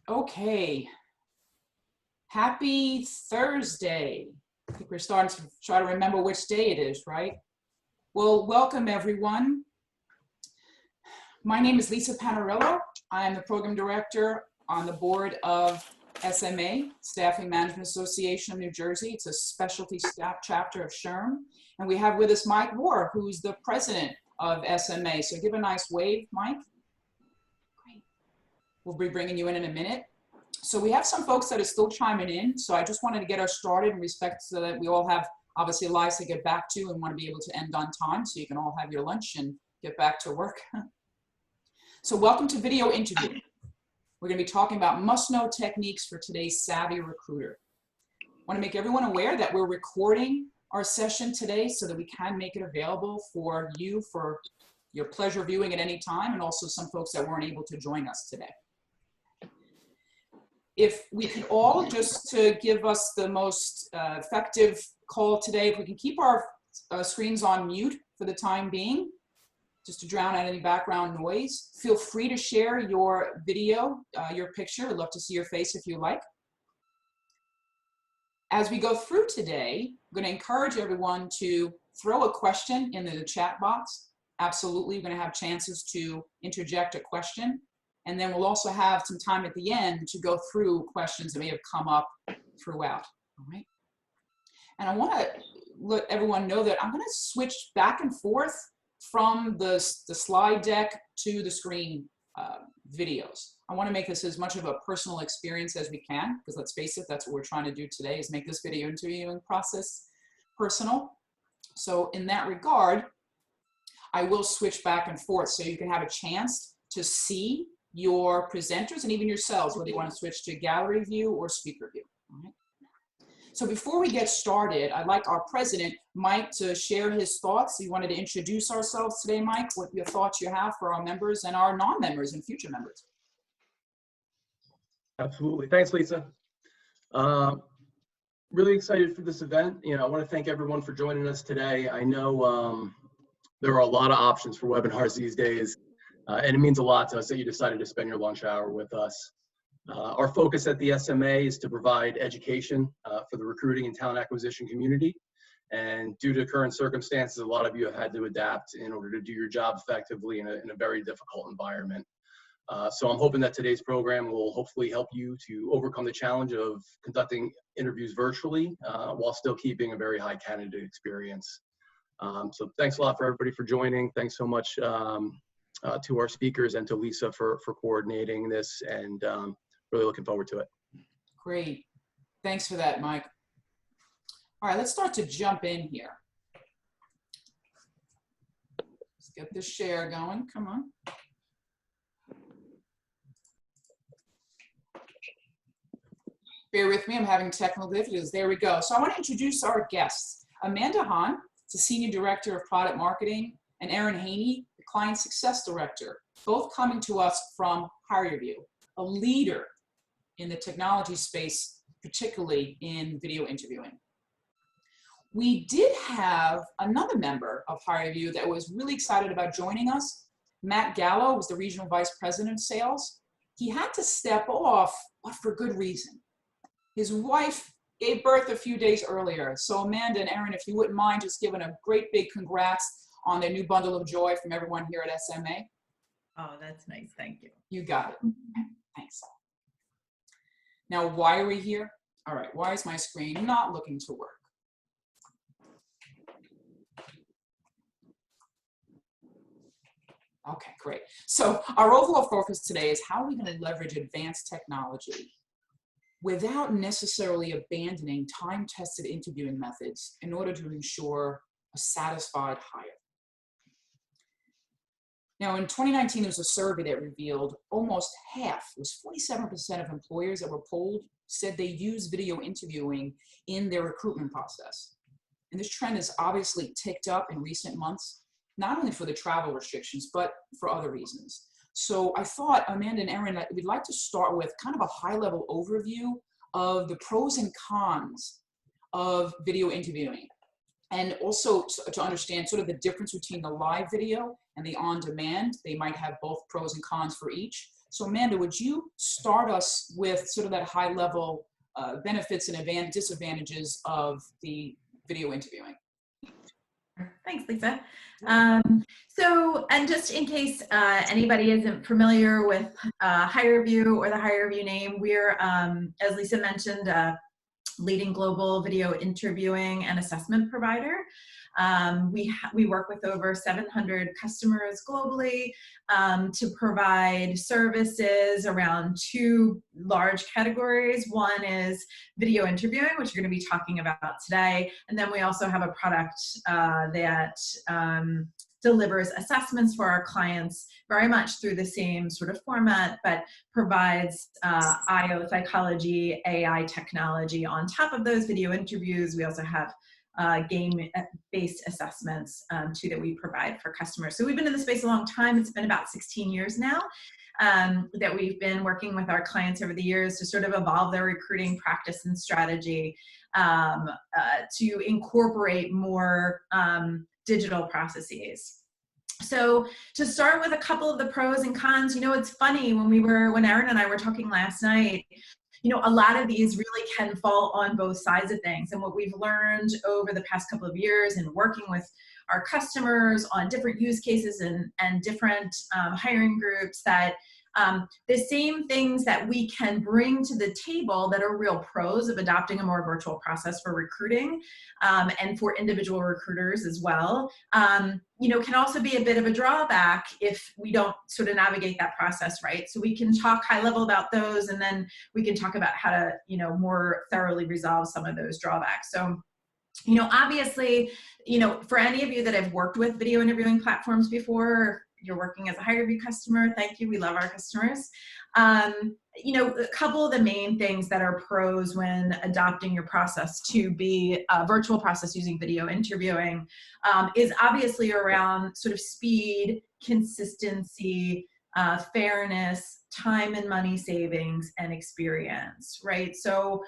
Okay, happy Thursday. I think we're starting to try to remember which day it is, right? Well, welcome everyone. My name is Lisa Panarello. I am the program director on the board of SMA, Staffing Management Association of New Jersey. It's a specialty staff chapter of SHRM. And we have with us Mike Moore, who's the president of SMA. So give a nice wave, Mike. Great. We'll be bringing you in a minute. So we have some folks that are still chiming in. So I just wanted to get us started in respect so that we all have obviously lives to get back to and want to be able to end on time so you can all have your lunch and get back to work. So welcome to video interview. We're going to be talking about must-know techniques for today's savvy recruiter. I want to make everyone aware that we're recording our session today so that we can make it available for you for your pleasure viewing at any time, and also some folks that weren't able to join us today. If we could all, just to give us the most effective call today, if we can keep our screens on mute for the time being, just to drown out any background noise. Feel free to share your video, your picture. I'd love to see your face if you like. As we go through today, I'm going to encourage everyone to throw a question in the chat box. Absolutely, we're going to have chances to interject a question. And then we'll also have some time at the end to go through questions that may have come up throughout. All right. And I want to let everyone know that I'm going to switch back and forth from the slide deck to the screen videos. I want to make this as much of a personal experience as we can, because let's face it, that's what we're trying to do today, is make this video interviewing process personal. So in that regard, I will switch back and forth so you can have a chance to see your presenters and even yourselves, whether you want to switch to gallery view or speaker view. All right. So before we get started, I'd like our president, Mike, to share his thoughts. He wanted to introduce ourselves today, Mike, what your thoughts you have for our members and our non-members and future members. Absolutely. Thanks, Lisa. Really excited for this event. I want to thank everyone for joining us today. I know there are a lot of options for webinars these days. And it means a lot to us that you decided to spend your lunch hour with us. Our focus at the SMA is to provide education for the recruiting and talent acquisition community. And due to current circumstances, a lot of you have had to adapt in order to do your job effectively in a very difficult environment. So I'm hoping that today's program will hopefully help you to overcome the challenge of conducting interviews virtually while still keeping a very high candidate experience. So thanks a lot for everybody for joining. Thanks so much to our speakers and to Lisa for coordinating this, and really looking forward to it. Great. Thanks for that, Mike. All right, let's start to jump in here. Let's get the share going. Come on. Bear with me, I'm having technical difficulties. There we go. So I want to introduce our guests. Amanda Hahn, the Senior Director of Product Marketing, and Erin Haney, the Client Success Director, both coming to us from HireView, a leader in the technology space, particularly in video interviewing. We did have another member of HireView that was really excited about joining us. Matt Gallo was the Regional Vice President of Sales. He had to step off, but for good reason. His wife gave birth a few days earlier. So Amanda and Erin, if you wouldn't mind just giving a great big congrats on their new bundle of joy from everyone here at SMA. Oh, that's nice. Thank you. You got it. Thanks. Now, why are we here? All right, why is my screen not looking to work? Okay, great. So our overall focus today is how are we going to leverage advanced technology without necessarily abandoning time-tested interviewing methods in order to ensure a satisfied hire. Now, in 2019, there was a survey that revealed almost half, it was 47% of employers that were polled said they use video interviewing in their recruitment process. And this trend has obviously ticked up in recent months, not only for the travel restrictions, but for other reasons. So I thought, Amanda and Erin, that we'd like to start with kind of a high-level overview of the pros and cons of video interviewing. And also to understand sort of the difference between the live video and the on-demand. They might have both pros and cons for each. So Amanda, would you start us with sort of that high level benefits and disadvantages of the video interviewing? Thanks, Lisa. And just in case anybody isn't familiar with HireVue or the HireVue name, we're, as Lisa mentioned, leading global video interviewing and assessment provider. We work with over 700 customers globally to provide services around two large categories. One is video interviewing, which we're going to be talking about today. And then we also have a product that delivers assessments for our clients very much through the same sort of format, but provides IO psychology, AI technology on top of those video interviews. We also have game-based assessments too that we provide for customers. So we've been in the space a long time. It's been about 16 years now that we've been working with our clients over the years to sort of evolve their recruiting practice and strategy to incorporate more digital processes. So to start with a couple of the pros and cons, it's funny when Erin and I were talking last night, a lot of these really can fall on both sides of things. And what we've learned over the past couple of years in working with our customers on different use cases and different hiring groups, that the same things that we can bring to the table that are real pros of adopting a more virtual process for recruiting and for individual recruiters as well, can also be a bit of a drawback if we don't sort of navigate that process right. So we can talk high level about those, and then we can talk about how to, more thoroughly resolve some of those drawbacks. So, obviously, for any of you that have worked with video interviewing platforms before, you're working as a HireVue customer, thank you, we love our customers. A couple of the main things that are pros when adopting your process to be a virtual process using video interviewing is obviously around sort of speed, consistency, fairness, time and money savings, and experience, right? So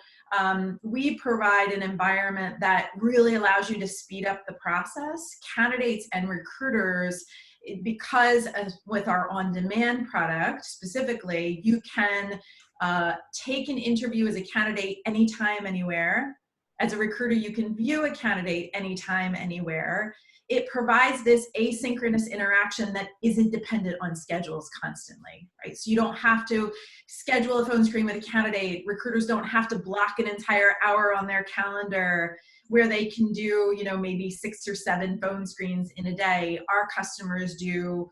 we provide an environment that really allows you to speed up the process. Candidates and recruiters, because with our on-demand product specifically, you can take an interview as a candidate anytime, anywhere. As a recruiter, you can view a candidate anytime, anywhere. It provides this asynchronous interaction that isn't dependent on schedules constantly, right? So you don't have to schedule a phone screen with a candidate. Recruiters don't have to block an entire hour on their calendar where they can do, maybe 6 or 7 phone screens in a day. Our customers do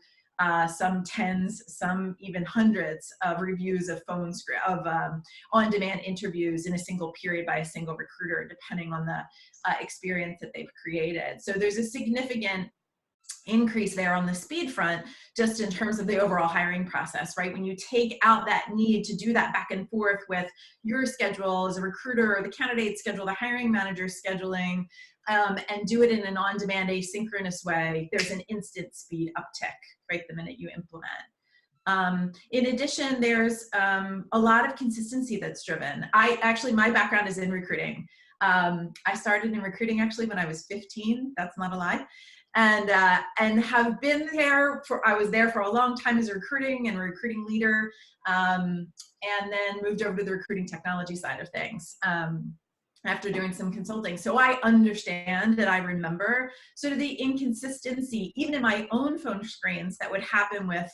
some tens, some even hundreds of reviews of on-demand interviews in a single period by a single recruiter, depending on the experience that they've created. So there's a significant increase there on the speed front, just in terms of the overall hiring process, right? When you take out that need to do that back and forth with your schedule as a recruiter, or the candidate schedule, the hiring manager scheduling, and do it in an on-demand asynchronous way, there's an instant speed uptick right the minute you implement. In addition, there's a lot of consistency that's driven. My background is in recruiting. I started in recruiting actually when I was 15, that's not a lie. And have been there I was there for a long time as a recruiting leader, and then moved over to the recruiting technology side of things after doing some consulting. So I understand and I remember sort of the inconsistency, even in my own phone screens, that would happen with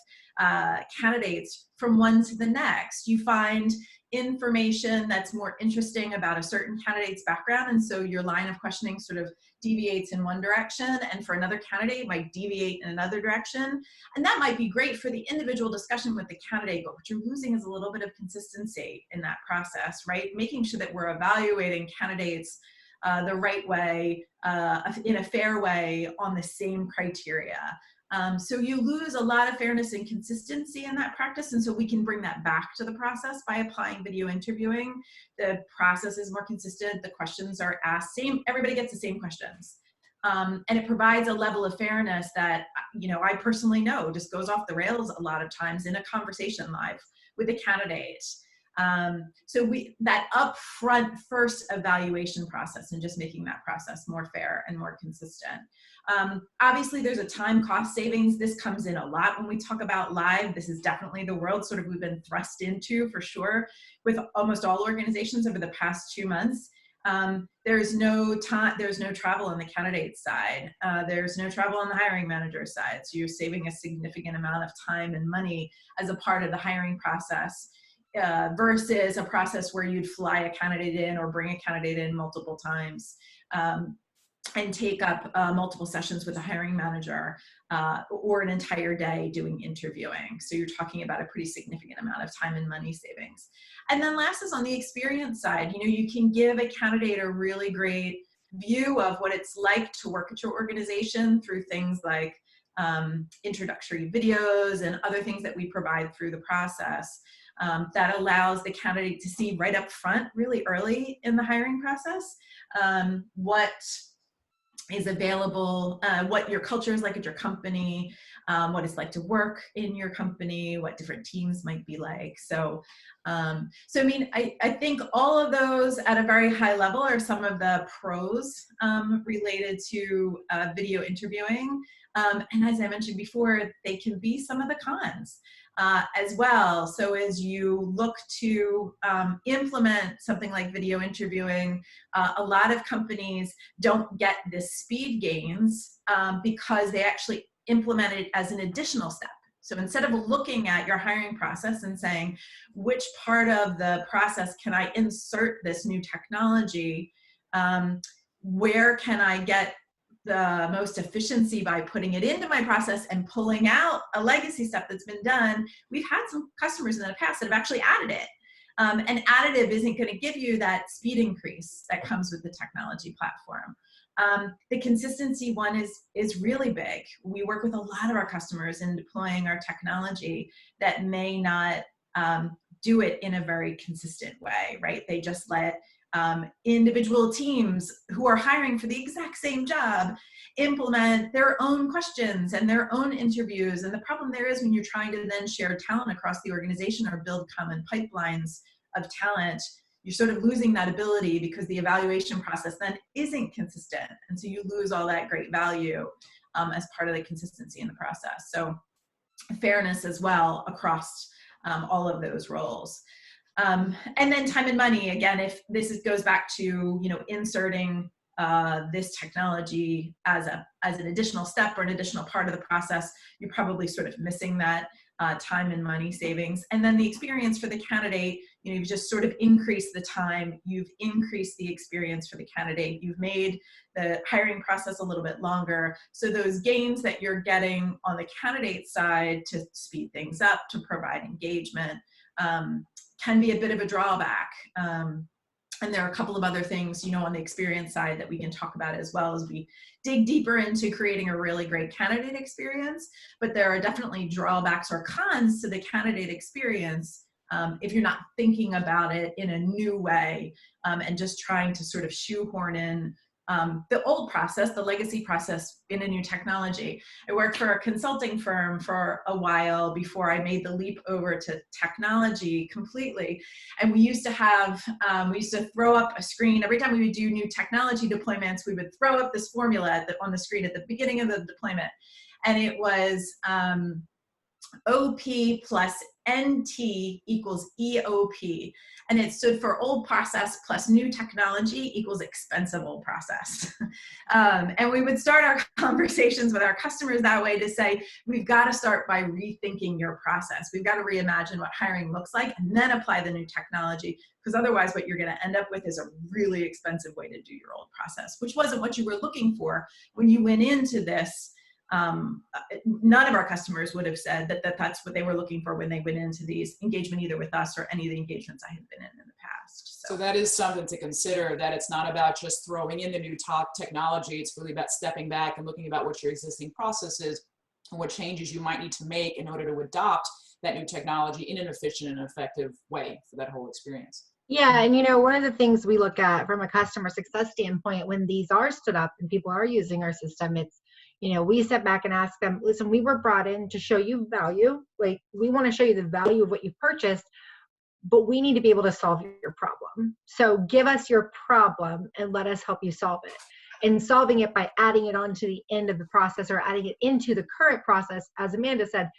candidates from one to the next. You find information that's more interesting about a certain candidate's background, and so your line of questioning sort of deviates in one direction, and for another candidate it might deviate in another direction. And that might be great for the individual discussion with the candidate, but what you're losing is a little bit of consistency in that process, right? Making sure that we're evaluating candidates the right way, in a fair way, on the same criteria. So you lose a lot of fairness and consistency in that practice, and so we can bring that back to the process by applying video interviewing. The process is more consistent, the questions are asked, everybody gets the same questions. And it provides a level of fairness that, I personally know just goes off the rails a lot of times in a conversation live with a candidate. So that upfront first evaluation process and just making that process more fair and more consistent. Obviously, there's a time cost savings. This comes in a lot when we talk about live. This is definitely the world sort of we've been thrust into for sure with almost all organizations over the past 2 months. There's no travel on the candidate side. There's no travel on the hiring manager side. So you're saving a significant amount of time and money as a part of the hiring process versus a process where you'd fly a candidate in or bring a candidate in multiple times. And take up multiple sessions with a hiring manager or an entire day doing interviewing. So you're talking about a pretty significant amount of time and money savings. And then last is on the experience side. You can give a candidate a really great view of what it's like to work at your organization through things like introductory videos and other things that we provide through the process that allows the candidate to see right up front, really early in the hiring process, what is available, what your culture is like at your company, what it's like to work in your company, what different teams might be like. So I mean, I think all of those at a very high level are some of the pros related to video interviewing. And as I mentioned before, they can be some of the cons as well. So as you look to implement something like video interviewing, a lot of companies don't get the speed gains because they actually implement it as an additional step. So instead of looking at your hiring process and saying, which part of the process can I insert this new technology? Where can I get the most efficiency by putting it into my process and pulling out a legacy step that's been done? We've had some customers in the past that have actually added it. And additive isn't going to give you that speed increase that comes with the technology platform. The consistency one is really big. We work with a lot of our customers in deploying our technology that may not do it in a very consistent way, right? They just let individual teams who are hiring for the exact same job implement their own questions and their own interviews. And the problem there is when you're trying to then share talent across the organization or build common pipelines of talent, you're sort of losing that ability because the evaluation process then isn't consistent. And so you lose all that great value as part of the consistency in the process. So fairness as well across all of those roles. And then time and money, again, if this goes back to, inserting this technology as an additional step or an additional part of the process, you're probably sort of missing that time and money savings. And then the experience for the candidate, you've just sort of increased the time, you've increased the experience for the candidate, you've made the hiring process a little bit longer. So those gains that you're getting on the candidate side to speed things up, to provide engagement, can be a bit of a drawback. And there are a couple of other things, on the experience side that we can talk about as well as we dig deeper into creating a really great candidate experience. But there are definitely drawbacks or cons to the candidate experience if you're not thinking about it in a new way and just trying to sort of shoehorn in the old process, the legacy process, in a new technology. I worked for a consulting firm for a while before I made the leap over to technology completely. And we used to throw up a screen. Every time we would do new technology deployments, we would throw up this formula on the screen at the beginning of the deployment. And it was OP plus NT equals EOP. And it stood for old process plus new technology equals expensive old process. And we would start our conversations with our customers that way to say, we've got to start by rethinking your process. We've got to reimagine what hiring looks like and then apply the new technology, because otherwise what you're going to end up with is a really expensive way to do your old process, which wasn't what you were looking for when you went into this. None of our customers would have said that that's what they were looking for when they went into these engagement, either with us or any of the engagements I had been in the past. So that is something to consider, that it's not about just throwing in the new top technology. It's really about stepping back and looking about what your existing process is and what changes you might need to make in order to adopt that new technology in an efficient and effective way for that whole experience. Yeah, and one of the things we look at from a customer success standpoint when these are stood up and people are using our system, it's, we step back and ask them, listen, we were brought in to show you value. Like, we want to show you the value of what you purchased, but we need to be able to solve your problem. So give us your problem and let us help you solve it. And solving it by adding it on to the end of the process or adding it into the current process, as Amanda said,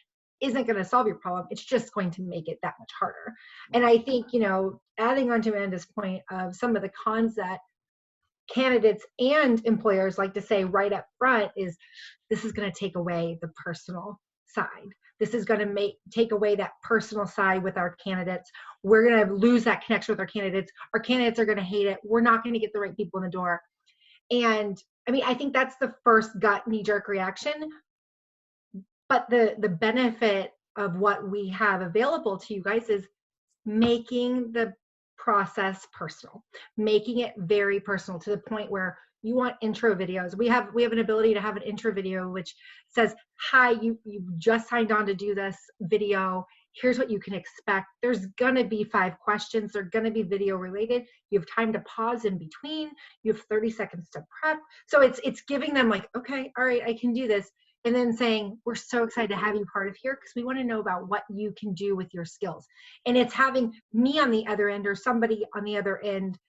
isn't going to solve your problem. It's just going to make it that much harder. And I think, you know, adding on to Amanda's point of some of the cons that candidates and employers like to say right up front is, this is going to take away the personal side. This is going to take away that personal side with our candidates. We're going to lose that connection with our candidates. Our candidates are going to hate it. We're not going to get the right people in the door. And I mean, I think that's the first gut knee-jerk reaction. But the benefit of what we have available to you guys is making the process personal, making it very personal to the point where you want intro videos. We have an ability to have an intro video which says, hi, you just signed on to do this video. Here's what you can expect. There's gonna be 5 questions. They're gonna be video related. You have time to pause in between. You have 30 seconds to prep. So it's giving them like, okay, all right, I can do this. And then saying, we're so excited to have you part of here because we want to know about what you can do with your skills. And it's having me on the other end or somebody on the other end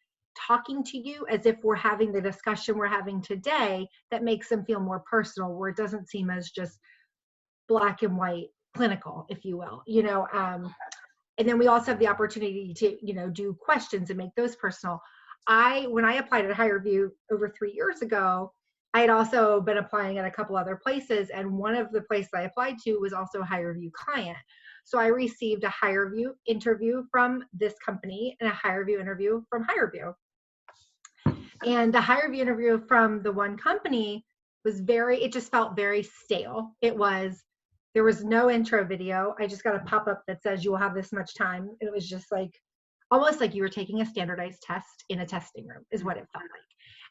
talking to you as if we're having the discussion we're having today that makes them feel more personal, where it doesn't seem as just black and white clinical, if you will, you know. And then we also have the opportunity to, you know, do questions and make those personal. When I applied at HireVue over 3 years ago, I had also been applying at a couple other places, and one of the places I applied to was also a HireVue client. So I received a HireVue interview from this company and a HireVue interview from HireVue. And the HireVue interview from the one company was it just felt very stale. There was no intro video. I just got a pop-up that says you will have this much time. It was just like, almost like you were taking a standardized test in a testing room is what it felt like.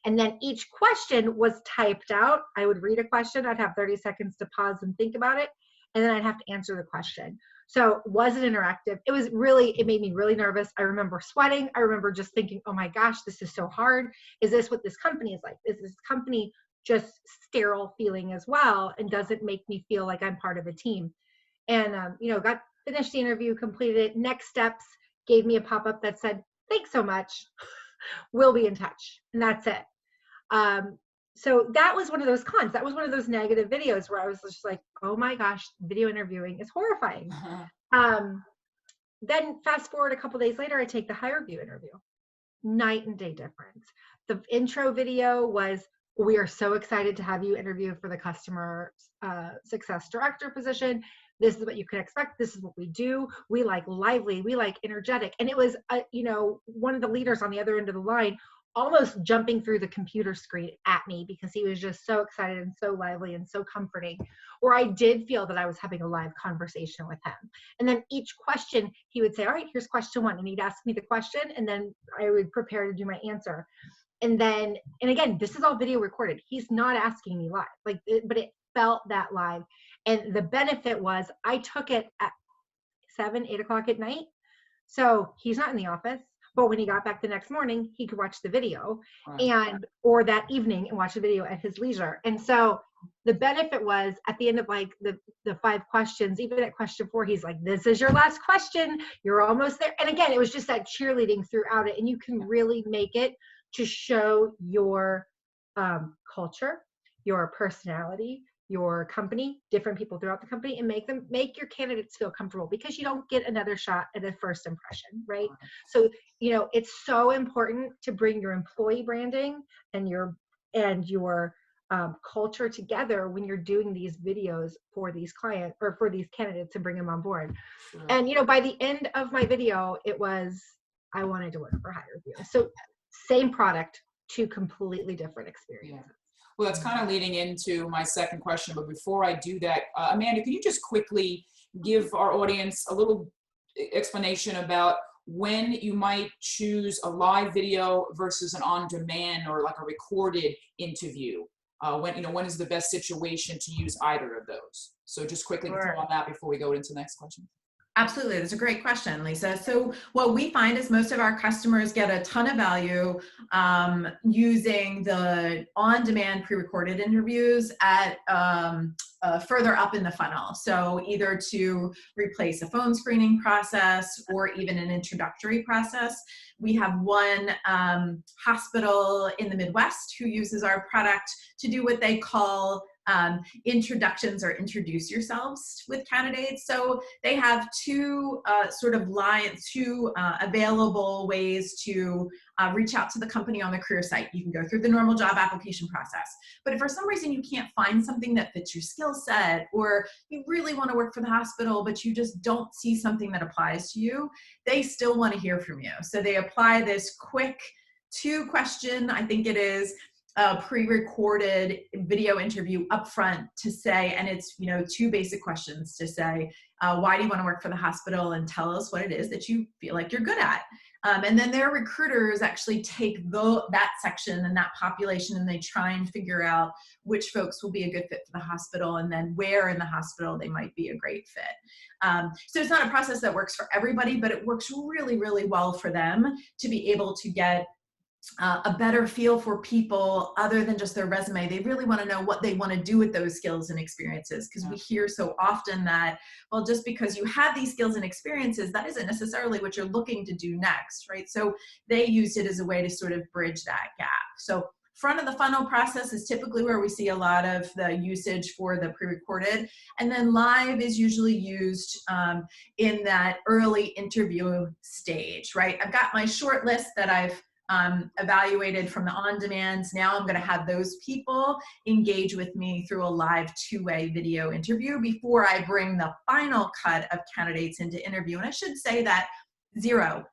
And then each question was typed out. I would read a question. I'd have 30 seconds to pause and think about it. And then I'd have to answer the question. So was it interactive? It made me really nervous. I remember sweating. I remember just thinking, oh my gosh, this is so hard. Is this what this company is like? Is this company just sterile feeling as well? And does it make me feel like I'm part of a team? And, you know, finished the interview, completed it. Next steps, gave me a pop-up that said, thanks so much. We'll be in touch. And that's it. So that was one of those cons. That was one of those negative videos where I was just like, oh my gosh, video interviewing is horrifying. Then fast forward a couple days later, I take the HireVue interview. Night and day difference. The intro video was, we are so excited to have you interview for the customer success director position. This is what you can expect. This is what we do. We like lively. We like energetic. And it was, you know, one of the leaders on the other end of the line almost jumping through the computer screen at me because he was just so excited and so lively and so comforting, where I did feel that I was having a live conversation with him. And then each question he would say, all right, here's question 1. And he'd ask me the question and then I would prepare to do my answer. And again, this is all video recorded. He's not asking me live, but it felt that live. And the benefit was I took it at 7, 8 o'clock at night. So he's not in the office, but when he got back the next morning, he could watch the video or that evening and watch the video at his leisure. And so the benefit was at the end of like the 5 questions, even at question 4, he's like, this is your last question. You're almost there. And again, it was just that cheerleading throughout it. And you can really make it to show your culture, your personality, your company, different people throughout the company, and make your candidates feel comfortable, because you don't get another shot at a first impression, right? So, you know, it's so important to bring your employee branding and your culture together when you're doing these videos for these clients or for these candidates and bring them on board. Sure. And, you know, by the end of my video, it was, I wanted to work for HireVue. So same product, 2 completely different experiences. Yeah. Well, that's kind of leading into my second question, but before I do that, Amanda, can you just quickly give our audience a little explanation about when you might choose a live video versus an on-demand or like a recorded interview? When is the best situation to use either of those? So just quickly throw on that before we go into the next question. Absolutely. That's a great question, Lisa. So what we find is most of our customers get a ton of value using the on-demand pre-recorded interviews at further up in the funnel. So either to replace a phone screening process or even an introductory process. We have one hospital in the Midwest who uses our product to do what they call introductions or introduce yourselves with candidates. So they have two available ways to reach out to the company on the career site. You can go through the normal job application process. But if for some reason you can't find something that fits your skill set, or you really want to work for the hospital, but you just don't see something that applies to you, they still want to hear from you. So they apply this quick 2-question, I think it is, pre-recorded video interview upfront to say, and it's 2 basic questions to say, why do you want to work for the hospital, and tell us what it is that you feel like you're good at. And then their recruiters actually take that section and that population, and they try and figure out which folks will be a good fit for the hospital, and then where in the hospital they might be a great fit. So it's not a process that works for everybody, but it works really, really well for them to be able to get a better feel for people other than just their resume. They really want to know what they want to do with those skills and experiences, because we hear so often that, well, just because you have these skills and experiences, that isn't necessarily what you're looking to do next, right? So they used it as a way to sort of bridge that gap. So front of the funnel process is typically where we see a lot of the usage for the pre-recorded, and then live is usually used in that early interview stage, right? I've got my short list that I've evaluated from the on-demands. Now I'm going to have those people engage with me through a live 2-way video interview before I bring the final cut of candidates into interview. And I should say that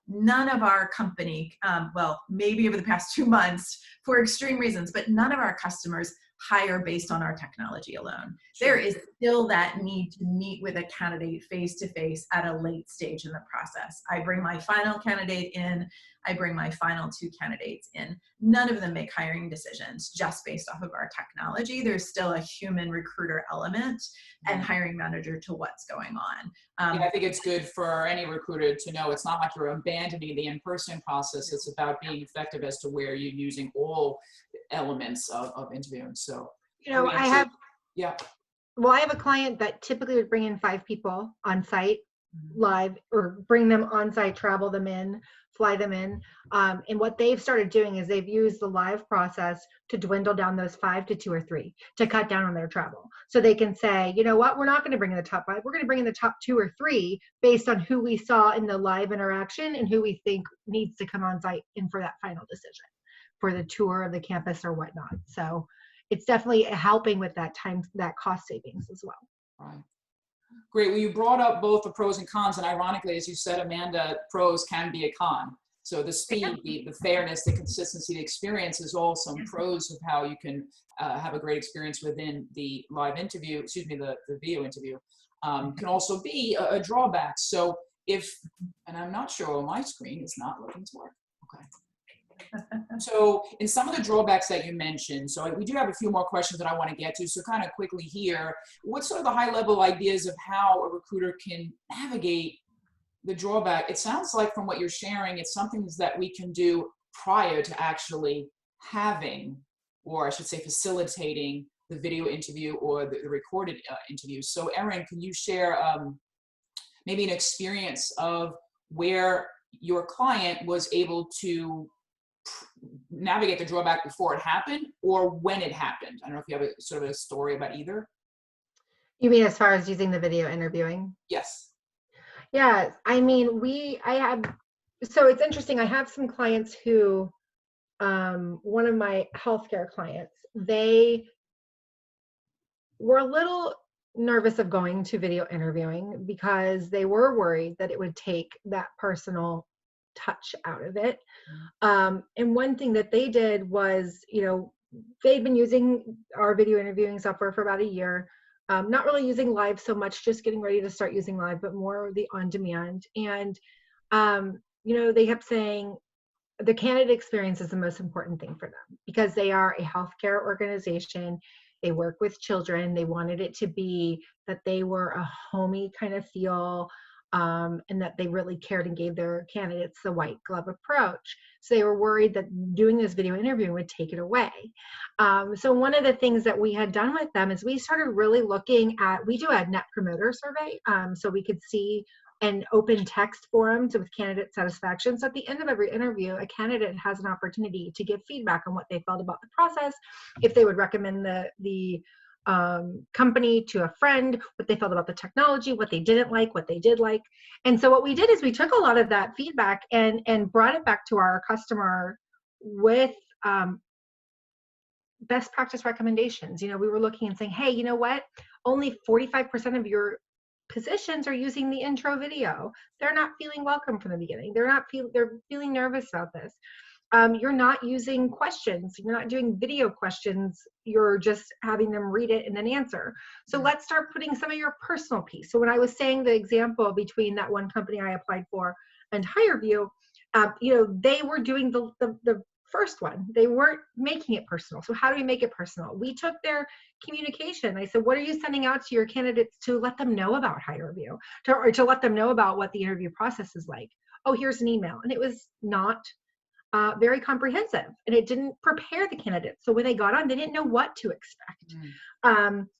none of our company, well, maybe over the past 2 months for extreme reasons, but none of our customers hire based on our technology alone. Sure. There is still that need to meet with a candidate face-to-face at a late stage in the process. I bring my final candidate in, I bring my final 2 candidates in. None of them make hiring decisions just based off of our technology. There's still a human recruiter element and hiring manager to what's going on. Yeah, I think it's good for any recruiter to know it's not like you're abandoning the in-person process. It's about being effective as to where you're using all elements of interviewing. So, I have yeah. Well, I have a client that typically would bring in 5 people on site live, or bring them on site, travel them in, fly them in. And what they've started doing is they've used the live process to dwindle down those 5 to 2 or 3 to cut down on their travel. So they can say, you know what, we're not going to bring in the top 5. We're going to bring in the top 2 or 3 based on who we saw in the live interaction and who we think needs to come on site in for that final decision for the tour of the campus or whatnot. So it's definitely helping with that time, that cost savings as well. Right. Great. Well, you brought up both the pros and cons, and ironically, as you said, Amanda, pros can be a con. So the speed, the fairness, the consistency, the experience is all some pros of how you can have a great experience within the live interview, excuse me, the video interview. Can also be a drawback. So if, and I'm not sure, my screen is not looking to work. Okay. So in some of the drawbacks that you mentioned, so we do have a few more questions that I want to get to. So kind of quickly here, what's sort of the high level ideas of how a recruiter can navigate the drawback? It sounds like from what you're sharing, it's something that we can do prior to actually having, or I should say facilitating, the video interview or the recorded interview. So Erin, can you share maybe an experience of where your client was able to navigate the drawback before it happened or when it happened? I don't know if you have a sort of a story about either. You mean as far as using the video interviewing? Yes. Yeah, I mean, so it's interesting. I have some clients who, one of my healthcare clients, they were a little nervous of going to video interviewing because they were worried that it would take that personal touch out of it. And one thing that they did was, they'd been using our video interviewing software for about a year, not really using live so much, just getting ready to start using live, but more the on-demand. And, they kept saying the candidate experience is the most important thing for them because they are a healthcare organization. They work with children. They wanted it to be that they were a homey kind of feel. and that they really cared and gave their candidates the white glove approach. So they were worried that doing this video interviewing would take it away. So one of the things that we had done with them is we started really looking at, we do a net promoter survey, so we could see an open text forums with candidate satisfaction. So at the end of every interview, a candidate has an opportunity to give feedback on what they felt about the process, if they would recommend the company to a friend, what they felt about the technology, what they didn't like, what they did like. And so what we did is we took a lot of that feedback and brought it back to our customer with best practice recommendations. We were looking and saying, hey, you know what? Only 45% of your positions are using the intro video. They're not feeling welcome from the beginning. They're feeling nervous about this. You're not using questions. You're not doing video questions. You're just having them read it and then answer. So let's start putting some of your personal piece. So when I was saying the example between that one company I applied for and HireVue, they were doing the first one. They weren't making it personal. So how do we make it personal? We took their communication. I said, what are you sending out to your candidates to let them know about HireVue, or to let them know about what the interview process is like? Oh, here's an email. And it was not very comprehensive, and it didn't prepare the candidates. So when they got on, they didn't know what to expect.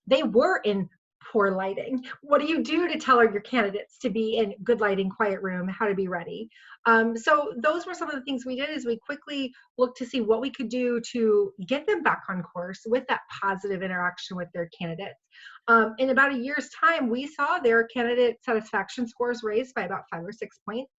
They were in poor lighting. What do you do to tell your candidates to be in good lighting, quiet room, how to be ready? So those were some of the things we did, is we quickly looked to see what we could do to get them back on course with that positive interaction with their candidates. In about a year's time, we saw their candidate satisfaction scores raised by about 5 or 6 points.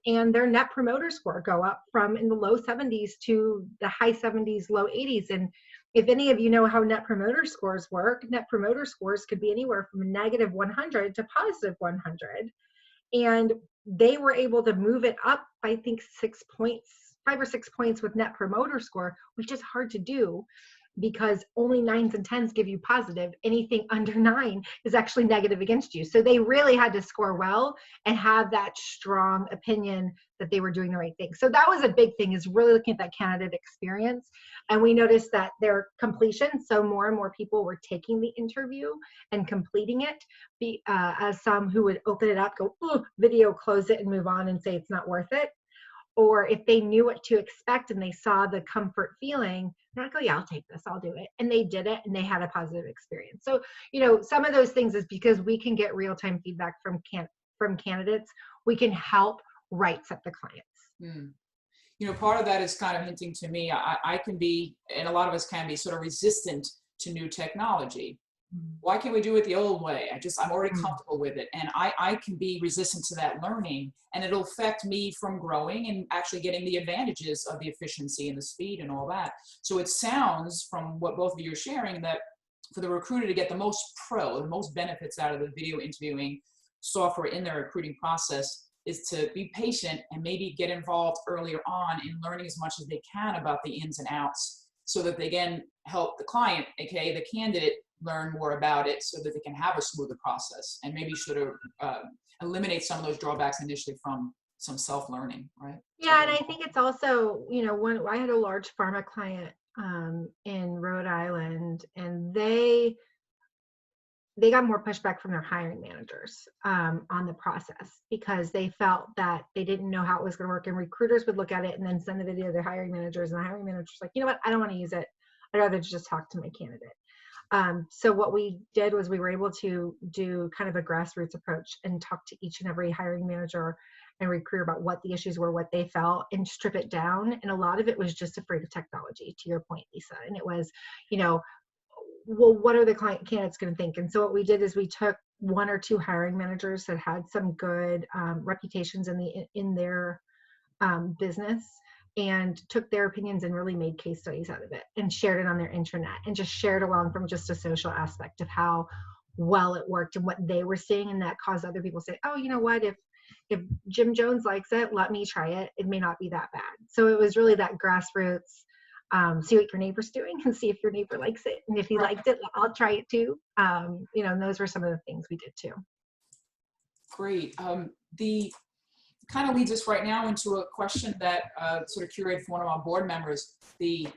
And their net promoter score go up from in the low 70s to the high 70s, low 80s. And if any of you know how net promoter scores work, net promoter scores could be anywhere from -100 to +100. And they were able to move it up, I think 6 points, 5 or 6 points with net promoter score, which is hard to do, because only 9s and 10s give you positive. Anything under 9 is actually negative against you. So they really had to score well and have that strong opinion that they were doing the right thing. So that was a big thing, is really looking at that candidate experience. And we noticed that their completion, so more and more people were taking the interview and completing it, as some who would open it up, go, ooh, video, close it and move on and say it's not worth it. Or if they knew what to expect and they saw the comfort feeling, they're like, oh yeah, I'll take this, I'll do it. And they did it, and they had a positive experience. So, some of those things is because we can get real-time feedback from candidates, we can help right set the clients. Part of that is kind of hinting to me, I can be, and a lot of us can be, sort of resistant to new technology. Why can't we do it the old way? I'm already comfortable with it. And I can be resistant to that learning, and it'll affect me from growing and actually getting the advantages of the efficiency and the speed and all that. So it sounds, from what both of you are sharing, that for the recruiter to get the most benefits out of the video interviewing software in their recruiting process is to be patient and maybe get involved earlier on in learning as much as they can about the ins and outs, so that they can help the client, aka the candidate, learn more about it, so that they can have a smoother process, and maybe sort of eliminate some of those drawbacks initially from some self-learning, right? Yeah, and I think it's also, when I had a large pharma client in Rhode Island, and they got more pushback from their hiring managers on the process, because they felt that they didn't know how it was going to work, and recruiters would look at it and then send the video to their hiring managers, and the hiring managers like, you know what, I don't want to use it. I'd rather just talk to my candidate. So what we did was we were able to do kind of a grassroots approach and talk to each and every hiring manager and recruiter about what the issues were, what they felt, and strip it down. And a lot of it was just afraid of technology, to your point, Lisa. And it was, well, what are the candidates going to think? And so what we did is we took 1 or 2 hiring managers that had some good reputations in their business, and took their opinions and really made case studies out of it and shared it on their intranet, and just shared along from just a social aspect of how well it worked and what they were seeing. And that caused other people to say, oh, you know what, if Jim Jones likes it, let me try it. It may not be that bad. So it was really that grassroots, see what your neighbor's doing and see if your neighbor likes it. And if he liked it, I'll try it too. And those were some of the things we did too. Great. The kind of leads us right now into a question that sort of curated for one of our board members. And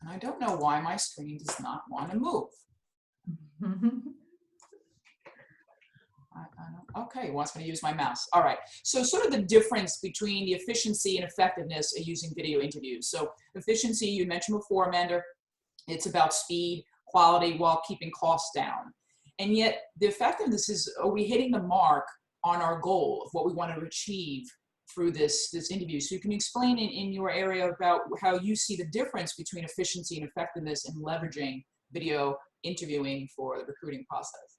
I don't know why my screen does not want to move. Okay, well, I'm going to use my mouse. All right. So sort of the difference between the efficiency and effectiveness of using video interviews. So efficiency, you mentioned before, Amanda, it's about speed, quality, while keeping costs down. And yet the effectiveness is, are we hitting the mark on our goal of what we want to achieve through this interview? So you can explain in your area about how you see the difference between efficiency and effectiveness in leveraging video interviewing for the recruiting process.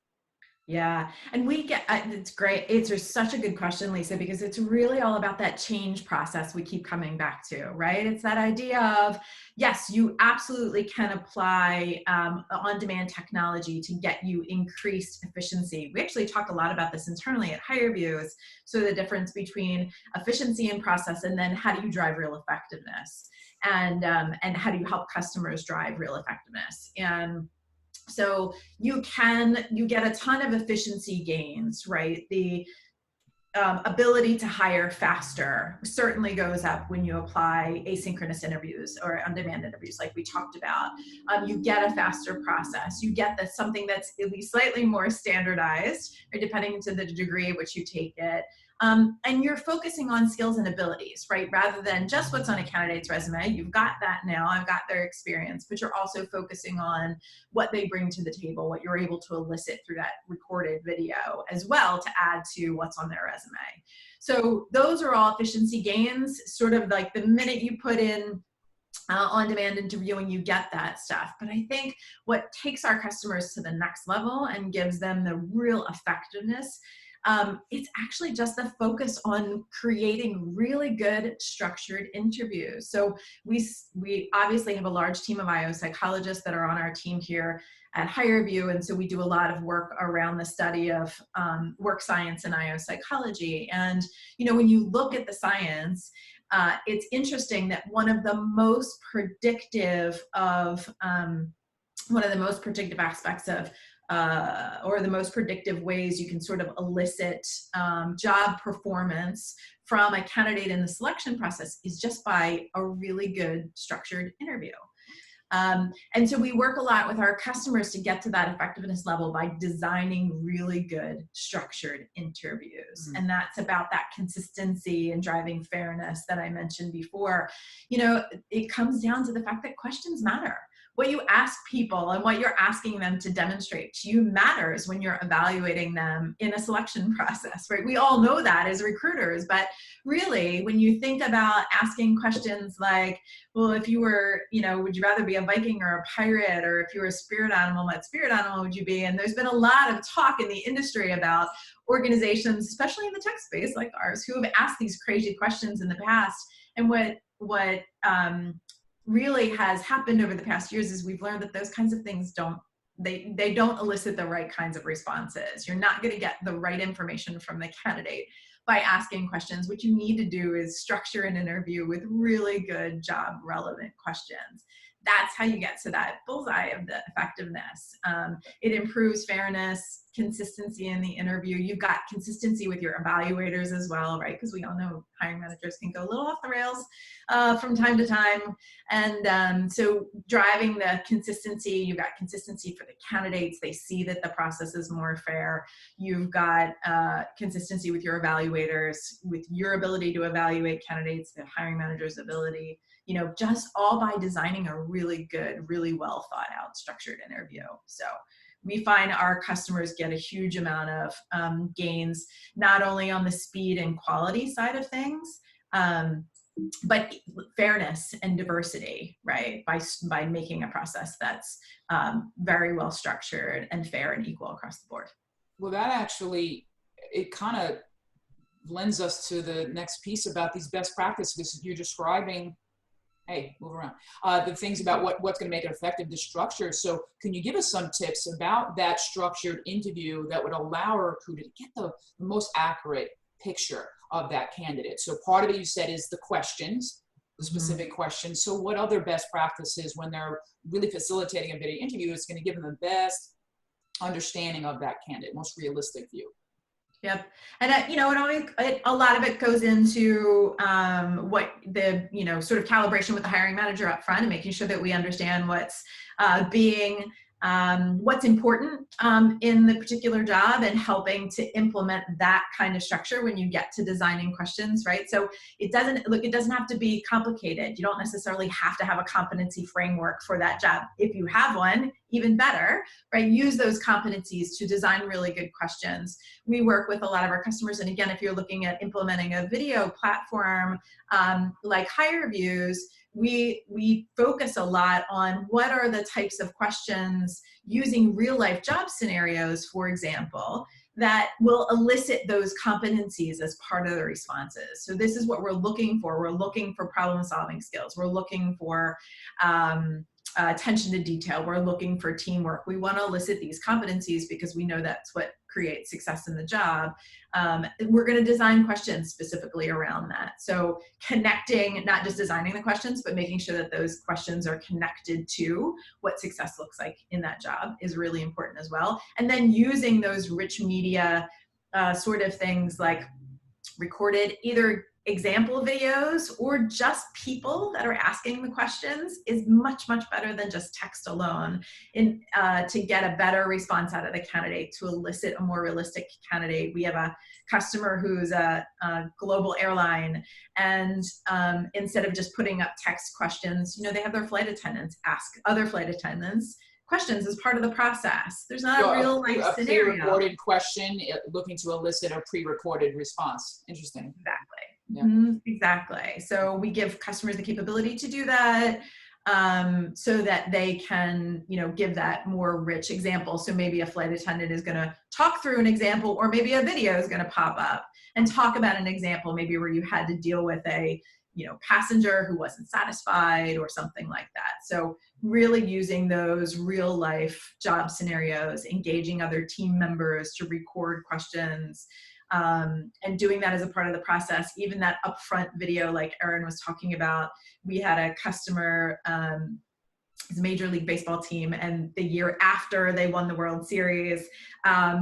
Yeah, and we get, it's great. It's such a good question, Lisa, because it's really all about that change process we keep coming back to, right? It's that idea of, yes, you absolutely can apply on-demand technology to get you increased efficiency. We actually talk a lot about this internally at HireVue, so the difference between efficiency and process, and then how do you drive real effectiveness, and how do you help customers drive real effectiveness. And so you get a ton of efficiency gains, right? The ability to hire faster certainly goes up when you apply asynchronous interviews or on-demand interviews like we talked about. You get a faster process. You get something that's at least slightly more standardized, or depending to the degree at which you take it. And you're focusing on skills and abilities, right? Rather than just what's on a candidate's resume. You've got that now, I've got their experience, but you're also focusing on what they bring to the table, what you're able to elicit through that recorded video as well to add to what's on their resume. So those are all efficiency gains, sort of like the minute you put in on-demand interviewing, you get that stuff. But I think what takes our customers to the next level and gives them the real effectiveness, it's actually just the focus on creating really good structured interviews. So we obviously have a large team of IO psychologists that are on our team here at HireVue, and so we do a lot of work around the study of work science and IO psychology. And when you look at the science, it's interesting that one of the most predictive aspects of or the most predictive ways you can sort of elicit job performance from a candidate in the selection process is just by a really good structured interview. And so we work a lot with our customers to get to that effectiveness level by designing really good structured interviews. And that's about that consistency and driving fairness that I mentioned before. It comes down to the fact that questions matter. What you ask people and what you're asking them to demonstrate to you matters when you're evaluating them in a selection process, right? We all know that as recruiters, but really when you think about asking questions like, well, if you were, would you rather be a Viking or a pirate? Or if you were a spirit animal, what spirit animal would you be? And there's been a lot of talk in the industry about organizations, especially in the tech space like ours, who have asked these crazy questions in the past. And what really has happened over the past years is we've learned that those kinds of things don't elicit the right kinds of responses. You're not going to get the right information from the candidate by asking questions. What you need to do is structure an interview with really good job relevant questions. That's how you get to that bullseye of the effectiveness. It improves fairness, consistency in the interview. You've got consistency with your evaluators as well, right? Because we all know hiring managers can go a little off the rails from time to time. And so driving the consistency, you've got consistency for the candidates. They see that the process is more fair. You've got consistency with your evaluators, with your ability to evaluate candidates, the hiring manager's ability, just all by designing a really good, really well thought out structured interview. So we find our customers get a huge amount of gains, not only on the speed and quality side of things, but fairness and diversity, right? By making a process that's very well structured and fair and equal across the board. Well, that actually, it kind of lends us to the next piece about these best practices you're describing. Hey, move around. The things about what's going to make it effective, the structure. So can you give us some tips about that structured interview that would allow a recruiter to get the most accurate picture of that candidate? So part of it you said is the questions, the specific questions. So what other best practices when they're really facilitating a video interview is going to give them the best understanding of that candidate, most realistic view? Yep. And a lot of it goes into what the, sort of calibration with the hiring manager up front and making sure that we understand what's being what's important in the particular job, and helping to implement that kind of structure when you get to designing questions, right? So it doesn't have to be complicated. You don't necessarily have to have a competency framework for that job. If you have one, even better, right? Use those competencies to design really good questions. We work with a lot of our customers, and again, if you're looking at implementing a video platform like HireViews, we focus a lot on what are the types of questions using real life job scenarios, for example, that will elicit those competencies as part of the responses. So this is what we're looking for. We're looking for problem solving skills. We're looking for attention to detail. We're looking for teamwork. We want to elicit these competencies because we know that's what creates success in the job. We're going to design questions specifically around that. So connecting, not just designing the questions, but making sure that those questions are connected to what success looks like in that job is really important as well. And then using those rich media sort of things like recorded either example videos or just people that are asking the questions is much, much better than just text alone to get a better response out of the candidate, to elicit a more realistic candidate. We have a customer who's a global airline, and instead of just putting up text questions, they have their flight attendants ask other flight attendants questions as part of the process. There's not a real life scenario. A pre-recorded question looking to elicit a pre-recorded response. Interesting. Exactly. Yeah. Exactly. So we give customers the capability to do that so that they can, give that more rich example. So maybe a flight attendant is going to talk through an example, or maybe a video is going to pop up and talk about an example, maybe where you had to deal with a passenger who wasn't satisfied or something like that. So really using those real life job scenarios, engaging other team members to record questions, and doing that as a part of the process. Even that upfront video, like Erin was talking about, we had a customer, it's a Major League Baseball team, and the year after they won the World Series,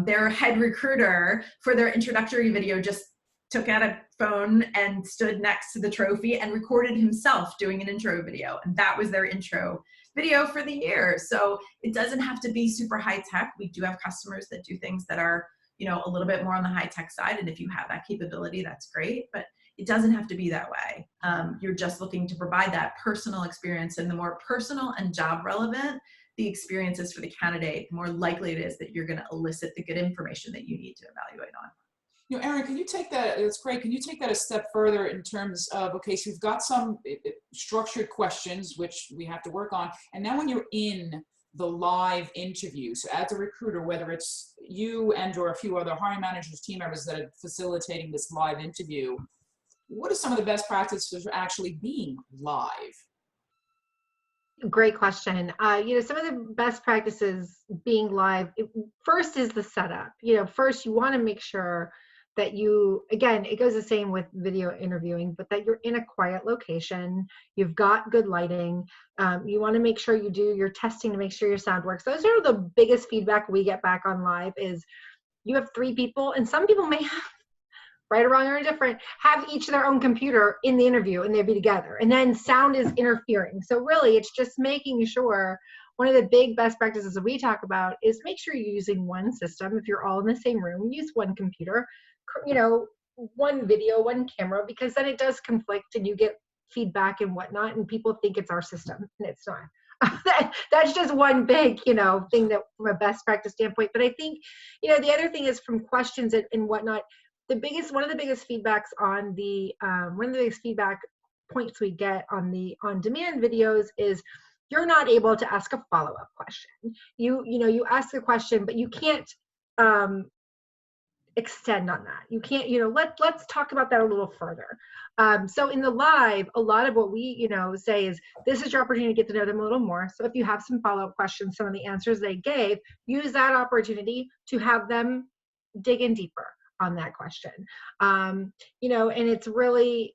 their head recruiter for their introductory video just took out a phone and stood next to the trophy and recorded himself doing an intro video. And that was their intro video for the year. So it doesn't have to be super high tech. We do have customers that do things that are, a little bit more on the high tech side. And if you have that capability, that's great, but it doesn't have to be that way. You're just looking to provide that personal experience, and the more personal and job relevant the experience is for the candidate, the more likely it is that you're going to elicit the good information that you need to evaluate on. Erin, can you take that, it's great, can you take that a step further in terms of, okay, so you've got some structured questions, which we have to work on, and now when you're in the live interview, so as a recruiter, whether it's you and or a few other hiring managers, team members that are facilitating this live interview, what are some of the best practices for actually being live? Great question. Some of the best practices being live, first is the setup. First you want to make sure that again, it goes the same with video interviewing, but that you're in a quiet location, you've got good lighting. You want to make sure you do your testing to make sure your sound works. Those are the biggest feedback we get back on live is you have 3 people, and some people may have, right or wrong or indifferent, have each their own computer in the interview and they'd be together. And then sound is interfering. So really it's just making sure, one of the big best practices that we talk about is make sure you're using one system. If you're all in the same room, use one computer, one video, one camera, because then it does conflict and you get feedback and whatnot, and people think it's our system, and it's not. That's just one big, thing that from a best practice standpoint. But I think, the other thing is from questions and whatnot, one of the biggest feedbacks on one of the biggest feedback points we get on the on-demand videos is you're not able to ask a follow-up question. You ask a question, but you can't extend on that. You can't, let's talk about that a little further. So in the live, a lot of what we, say is this is your opportunity to get to know them a little more. So if you have some follow-up questions, some of the answers they gave, use that opportunity to have them dig in deeper on that question. And it's really,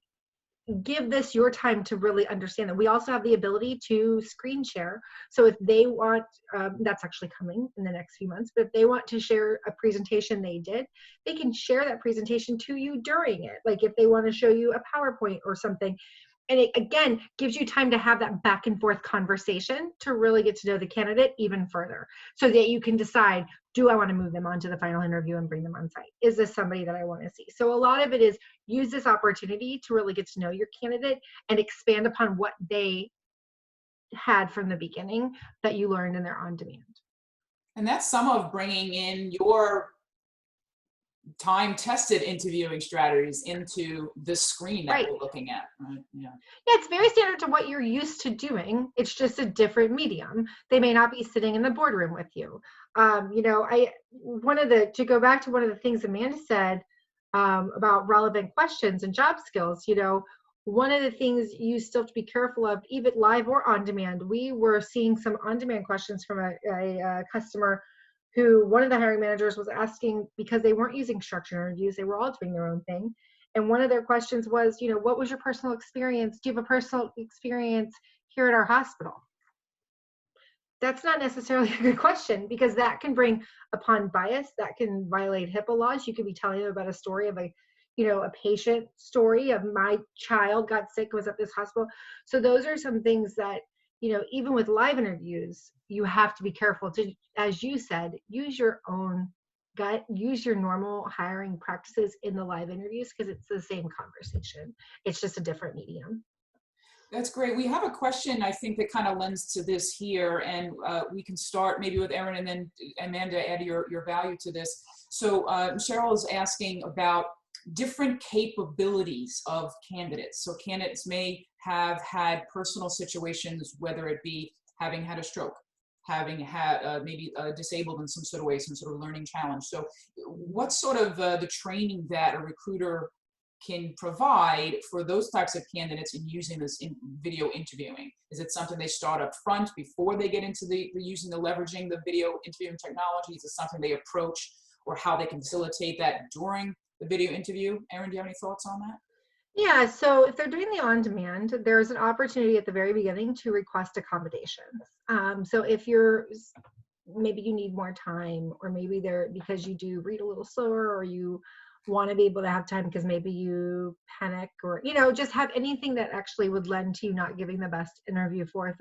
give this your time to really understand that. We also have the ability to screen share. So if they want, that's actually coming in the next few months, but if they want to share a presentation they did, they can share that presentation to you during it. Like if they want to show you a PowerPoint or something. And it, again, gives you time to have that back and forth conversation to really get to know the candidate even further so that you can decide, do I want to move them on to the final interview and bring them on site? Is this somebody that I want to see? So a lot of it is use this opportunity to really get to know your candidate and expand upon what they had from the beginning that you learned in their on-demand. And that's some of bringing in your time-tested interviewing strategies into the screen that we're looking at, right? Yeah. Yeah, it's very standard to what you're used to doing. It's just a different medium. They may not be sitting in the boardroom with you. You know, to go back to one of the things Amanda said about relevant questions and job skills, you know, one of the things you still have to be careful of, even live or on demand, we were seeing some on-demand questions from a customer who one of the hiring managers was asking because they weren't using structured interviews, they were all doing their own thing. And one of their questions was, you know, what was your personal experience? Do you have a personal experience here at our hospital? That's not necessarily a good question because that can bring upon bias, that can violate HIPAA laws. You could be telling them about a story of a patient story of my child got sick, was at this hospital. So those are some things that, you know, even with live interviews, you have to be careful to, as you said, use your own gut, use your normal hiring practices in the live interviews because it's the same conversation. It's just a different medium. That's great. We have a question, I think, that kind of lends to this here, and we can start maybe with Erin and then Amanda, add your value to this. So Cheryl is asking about different capabilities of candidates. So candidates may have had personal situations, whether it be having had a stroke, having had maybe disabled in some sort of way, some sort of learning challenge. So what's sort of the training that a recruiter can provide for those types of candidates in using this in video interviewing? Is it something they start up front before they get into the leveraging the video interviewing technology? Is it something they approach, or how they can facilitate that during the video interview? Erin, do you have any thoughts on that? Yeah, so if they're doing the on-demand, there's an opportunity at the very beginning to request accommodations. So if maybe you need more time, or maybe because you do read a little slower, or you want to be able to have time because maybe you panic, or, you know, just have anything that actually would lend to you not giving the best interview for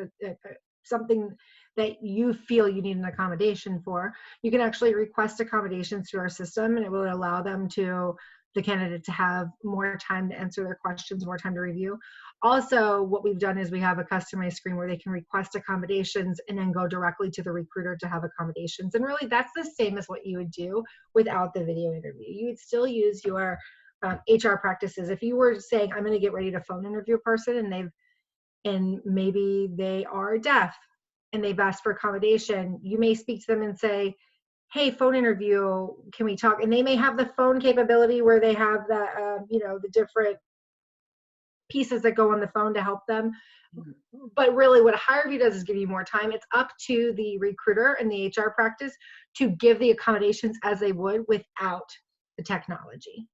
something that you feel you need an accommodation for, you can actually request accommodations through our system, and it will allow the candidate to have more time to answer their questions, more time to review. Also, what we've done is we have a customized screen where they can request accommodations and then go directly to the recruiter to have accommodations. And really, that's the same as what you would do without the video interview. You would still use your HR practices. If you were saying, I'm going to get ready to phone interview a person, and maybe they are deaf and they've asked for accommodation, you may speak to them and say, hey, phone interview, can we talk? And they may have the phone capability where they have the different pieces that go on the phone to help them. But really what a HireVue does is give you more time. It's up to the recruiter and the HR practice to give the accommodations as they would without the technology.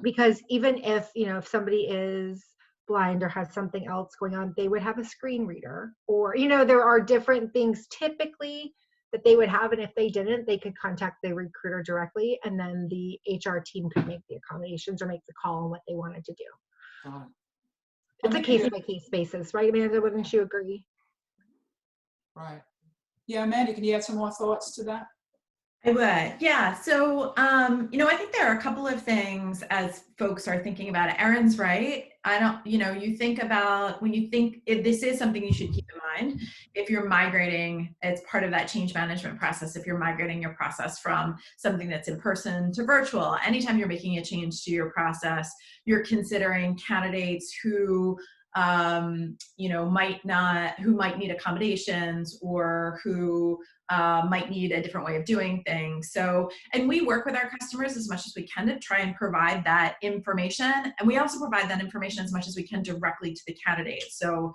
Because even if somebody is blind or has something else going on, they would have a screen reader, or, there are different things typically that they would have. And if they didn't, they could contact the recruiter directly, and then the HR team could make the accommodations or make the call on what they wanted to do. It's a case-by-case basis, right, Amanda? Wouldn't you agree? Right. Yeah, Amanda, can you add some more thoughts to that? I would, yeah. So, I think there are a couple of things as folks are thinking about it. Erin's right. You think about, if this is something you should keep in mind, if you're migrating, it's part of that change management process. If you're migrating your process from something that's in person to virtual, anytime you're making a change to your process, you're considering candidates who might need accommodations, or who might need a different way of doing things. So, and we work with our customers as much as we can to try and provide that information. And we also provide that information as much as we can directly to the candidate. So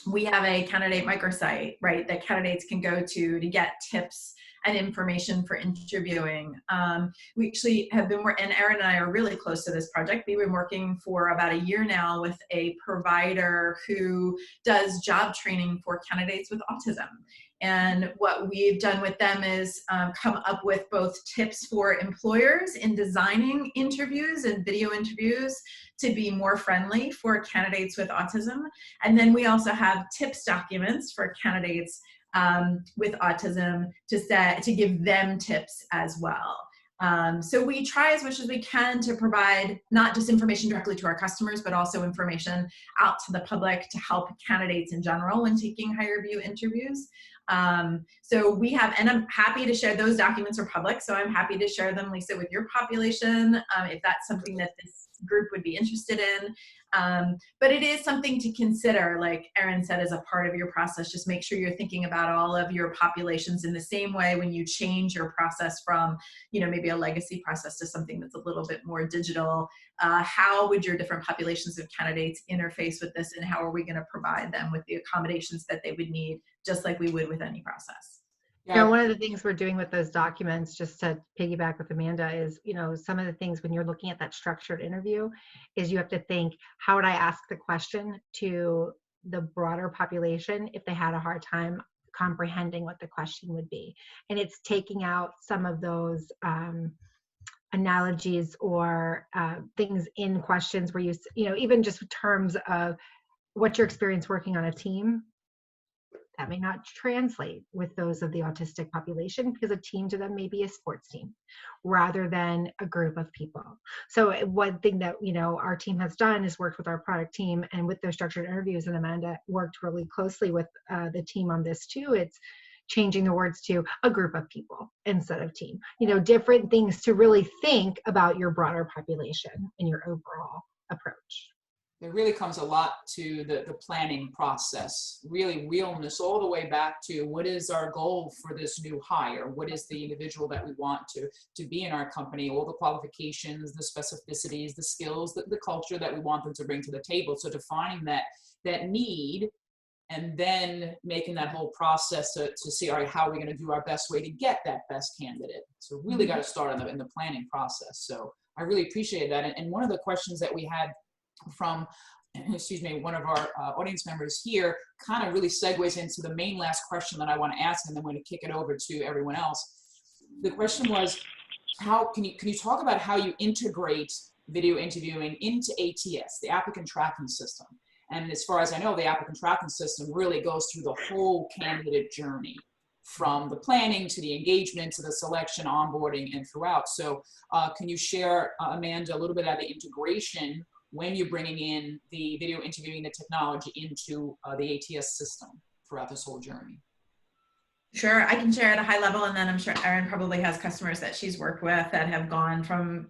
we have a candidate microsite, right, that candidates can go to get tips and information for interviewing. We actually have been, and Erin and I are really close to this project. We've been working for about a year now with a provider who does job training for candidates with autism. And what we've done with them is come up with both tips for employers in designing interviews and video interviews to be more friendly for candidates with autism. And then we also have tips documents for candidates with autism to give them tips as well. So we try as much as we can to provide not just information directly to our customers, but also information out to the public to help candidates in general when taking higher view interviews. So we have, and I'm happy to share, those documents are public, so I'm happy to share them, Lisa, with your population, if that's something that this group would be interested in. But it is something to consider, like Erin said, as a part of your process. Just make sure you're thinking about all of your populations in the same way when you change your process from, maybe a legacy process to something that's a little bit more digital. How would your different populations of candidates interface with this, and how are we going to provide them with the accommodations that they would need, just like we would with any process? Yeah, one of the things we're doing with those documents, just to piggyback with Amanda, is, some of the things when you're looking at that structured interview is you have to think, how would I ask the question to the broader population if they had a hard time comprehending what the question would be? And it's taking out some of those analogies or things in questions where even just terms of what's your experience working on a team. That may not translate with those of the autistic population, because a team to them may be a sports team rather than a group of people. So one thing that, our team has done is worked with our product team and with those structured interviews, and Amanda worked really closely with the team on this too. It's changing the words to a group of people instead of team, different things to really think about your broader population and your overall approach. There really comes a lot to the planning process, really reeling this all the way back to what is our goal for this new hire? What is the individual that we want to be in our company? All the qualifications, the specificities, the skills, the culture that we want them to bring to the table. So defining that need, and then making that whole process to see, all right, how are we going to do our best way to get that best candidate? So really got to start in the planning process. So I really appreciate that. And one of the questions that we had from, one of our audience members here kind of really segues into the main last question that I want to ask, and then I'm going to kick it over to everyone else. The question was, can you talk about how you integrate video interviewing into ATS, the applicant tracking system? And as far as I know, the applicant tracking system really goes through the whole candidate journey, from the planning to the engagement to the selection, onboarding, and throughout. So can you share, Amanda, a little bit of the integration when you're bringing in the video interviewing, the technology into the ATS system throughout this whole journey? Sure, I can share at a high level, and then I'm sure Erin probably has customers that she's worked with that have gone from,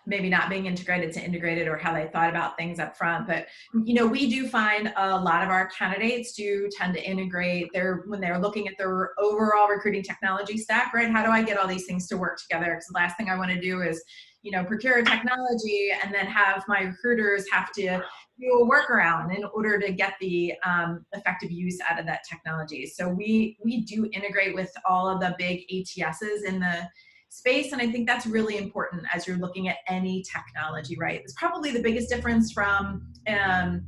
maybe not being integrated to integrated, or how they thought about things up front. But, we do find a lot of our candidates do tend to integrate when they're looking at their overall recruiting technology stack, right? How do I get all these things to work together? Because the last thing I want to do is, procure a technology and then have my recruiters have to do a workaround in order to get the effective use out of that technology. So we do integrate with all of the big ATSs in the space, and I think that's really important as you're looking at any technology, right? It's probably the biggest difference from a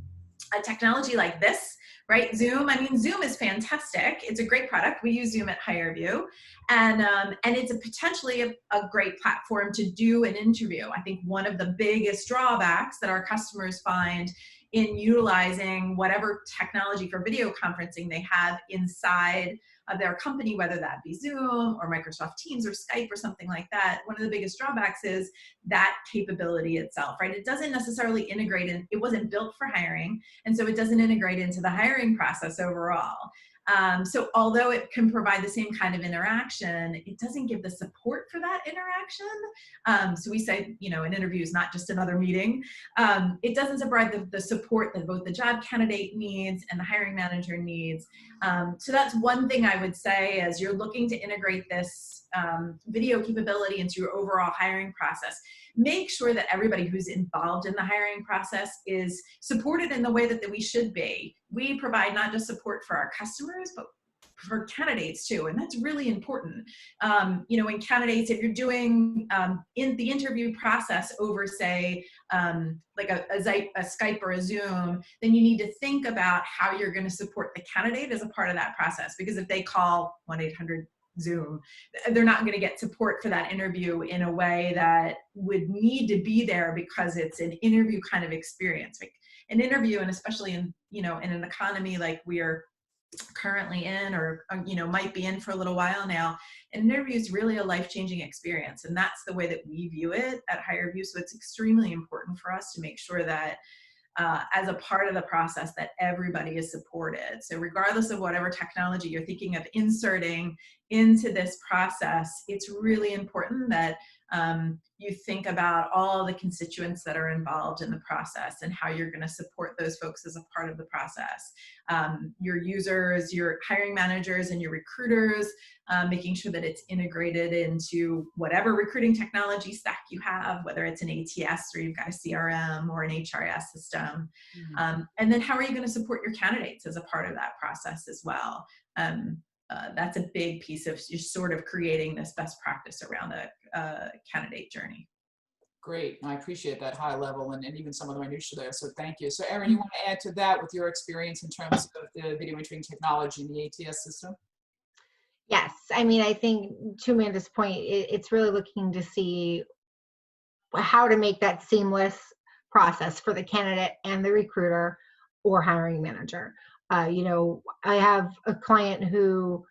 technology like this, right? Zoom. I mean, Zoom is fantastic. It's a great product. We use Zoom at HireVue, and it's potentially a great platform to do an interview. I think one of the biggest drawbacks that our customers find in utilizing whatever technology for video conferencing they have inside of their company, whether that be Zoom or Microsoft Teams or Skype or something like that, one of the biggest drawbacks is that capability itself, right? It doesn't necessarily integrate in, it wasn't built for hiring, and so it doesn't integrate into the hiring process overall. So although it can provide the same kind of interaction, it doesn't give the support for that interaction. So we say, an interview is not just another meeting. It doesn't provide the support that both the job candidate needs and the hiring manager needs. So that's one thing I would say as you're looking to integrate this video capability into your overall hiring process. Make sure that everybody who's involved in the hiring process is supported in the way that we should be. We provide not just support for our customers, but for candidates too, and that's really important. You know, in candidates, if you're doing in the interview process over, say, like a Skype or a Zoom, then you need to think about how you're going to support the candidate as a part of that process. Because if they call 1-800-Zoom, they're not going to get support for that interview in a way that would need to be there, because it's an interview kind of experience. Like an interview, and especially in, you know, in an economy like we're currently in, or you know, might be in for a little while now, an interview is really a life-changing experience, and that's the way that we view it at HireVue. So it's extremely important for us to make sure that as a part of the process, that everybody is supported. So regardless of whatever technology you're thinking of inserting into this process, it's really important that you think about all the constituents that are involved in the process and how you're going to support those folks as a part of the process. Your users, your hiring managers, and your recruiters, making sure that it's integrated into whatever recruiting technology stack you have, whether it's an ATS or you've got a CRM or an HRS system. And then how are you going to support your candidates as a part of that process as well? That's a big piece of just sort of creating this best practice around the candidate journey. Great. I appreciate that high level and even some of the minutiae there. So thank you. So Erin, you want to add to that with your experience in terms of the video interviewing technology and the ATS system? Yes. I mean, I think to Amanda's point, it's really looking to see how to make that seamless process for the candidate and the recruiter or hiring manager. You know, I have a client who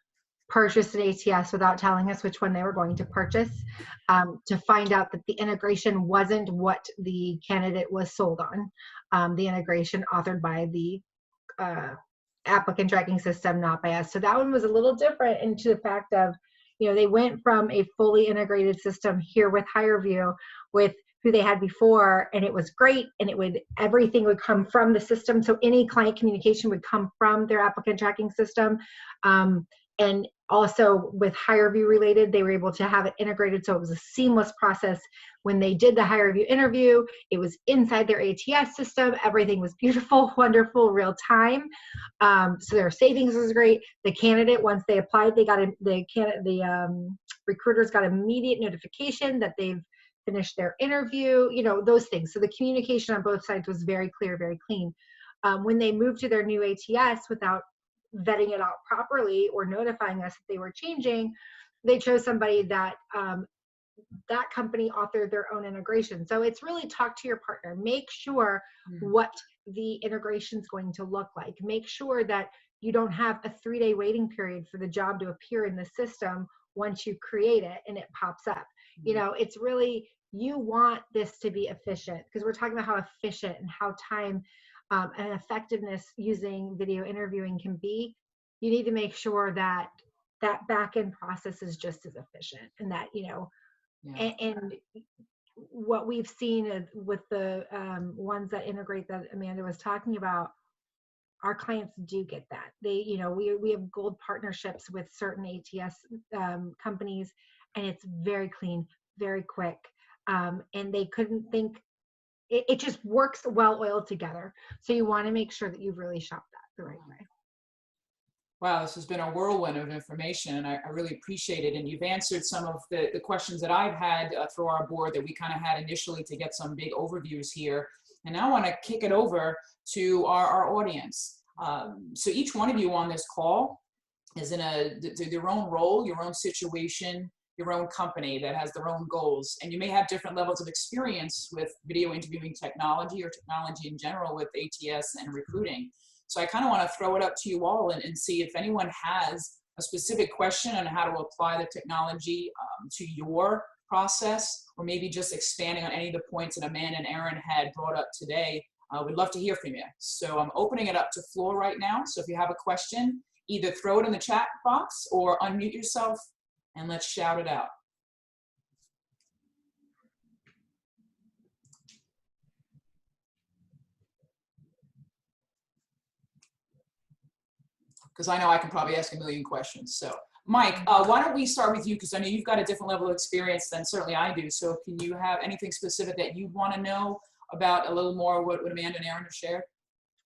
purchased an ATS without telling us which one they were going to purchase, to find out that the integration wasn't what the candidate was sold on. The integration authored by the applicant tracking system, not by us. So that one was a little different into the fact of, you know, they went from a fully integrated system here with HireVue with who they had before, and it was great, and everything would come from the system. So any client communication would come from their applicant tracking system. And also with HireVue related, they were able to have it integrated. So it was a seamless process. When they did the HireVue interview, it was inside their ATS system. Everything was beautiful, wonderful, real time. So their savings was great. The candidate, once they applied, the recruiters got immediate notification that they've finished their interview, you know, those things. So the communication on both sides was very clear, very clean. When they moved to their new ATS without vetting it out properly or notifying us that they were changing, they chose somebody that that company authored their own integration. So it's really talk to your partner. Make sure what the integration is going to look like. Make sure that you don't have a 3-day waiting period for the job to appear in the system once you create it and it pops up. You know, it's really, you want this to be efficient, because we're talking about how efficient and how time and effectiveness using video interviewing can be. You need to make sure that that back end process is just as efficient, and that, you know, and what we've seen with the ones that integrate that Amanda was talking about, our clients do get that. They, you know, we have gold partnerships with certain ATS companies, and it's very clean, very quick, and they couldn't think. It just works well oiled together. So you want to make sure that you've really shopped that the right way. Wow, this has been a whirlwind of information, and I really appreciate it. And you've answered some of the questions that I've had through our board that we kind of had initially to get some big overviews here. And now I want to kick it over to our audience. So each one of you on this call is in their own role, your own situation, your own company that has their own goals. And you may have different levels of experience with video interviewing technology or technology in general with ATS and recruiting. So I kind of want to throw it up to you all and see if anyone has a specific question on how to apply the technology to your process, or maybe just expanding on any of the points that Amanda and Erin had brought up today. We'd love to hear from you. So I'm opening it up to floor right now. So if you have a question, either throw it in the chat box or unmute yourself and let's shout it out. Because I know I can probably ask a million questions. So Mike, why don't we start with you, because I know you've got a different level of experience than certainly I do. So can you have anything specific that you want to know about a little more what Amanda and Erin have shared?